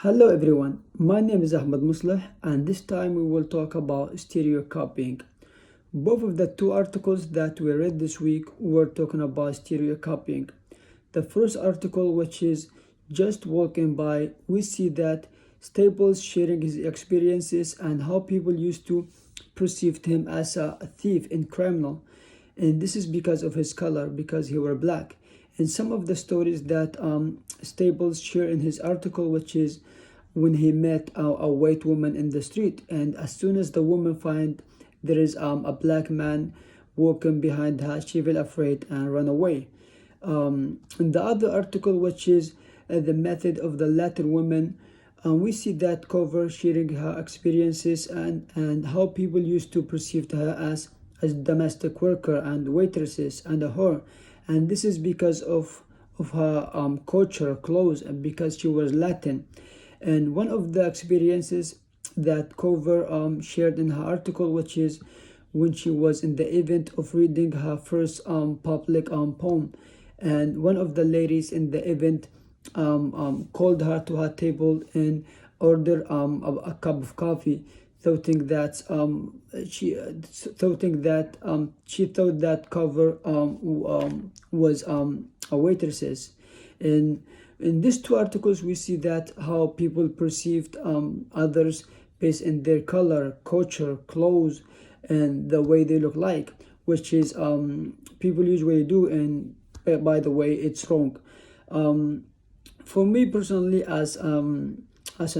Hello everyone, my name is Ahmed Musleh and this time we will talk about stereotyping. Both of the two articles that we read this week were talking about stereotyping. The first article, which is just walking by, we see that Staples sharing his experiences and how people used to perceive him as a thief and criminal. And this is because of his color, because he were black. And some of the stories that Staples shared in his article, which is when he met a white woman in the street, and as soon as the woman find there is a black man walking behind her, she feel afraid and run away. In the other article, which is the method of the Latin woman, we see that cover sharing her experiences and how people used to perceive her as domestic worker and waitresses and a whore, and this is because of her culture, clothes, and because she was Latin. And one of the experiences that Cover shared in her article, which is when she was in the event of reading her first public poem, and one of the ladies in the event called her to her table and ordered a cup of coffee, thinking that she thought that Cover was a waitresses. And in these two articles, we see that how people perceived others based in their color, culture, clothes, and the way they look like, which is people usually do, and by the way, it's wrong. For me personally, as a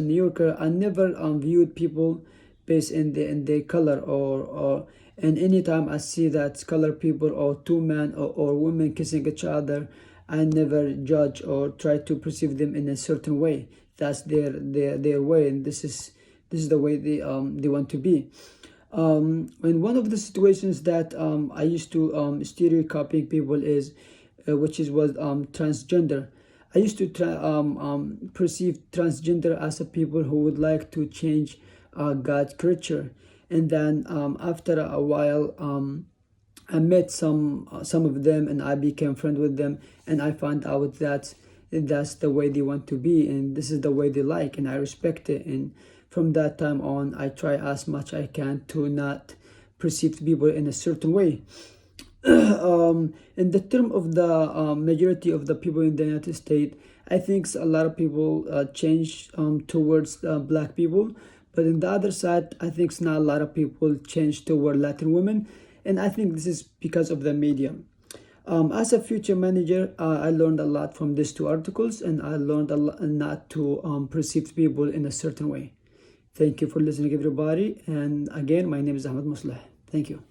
New Yorker, I never viewed people based in their color and anytime I see that color people or two men or women kissing each other, I never judge or try to perceive them in a certain way. That's their way, and this is the way they want to be. In one of the situations that I used to stereotyping people is, was transgender. I used to perceive transgender as a people who would like to change God's creature, and then after a while, I met some of them, and I became friend with them, and I found out that that's the way they want to be, and this is the way they like, and I respect it. And from that time on, I try as much I can to not perceive people in a certain way. In the term of the majority of the people in the United States, I think a lot of people change towards black people, but in the other side, I think not a lot of people change toward Latin women, and I think this is because of the media. As a future manager, I learned a lot from these two articles, and I learned a lot not to perceive people in a certain way. Thank you for listening, everybody, and again, my name is Ahmed Musleh. Thank you.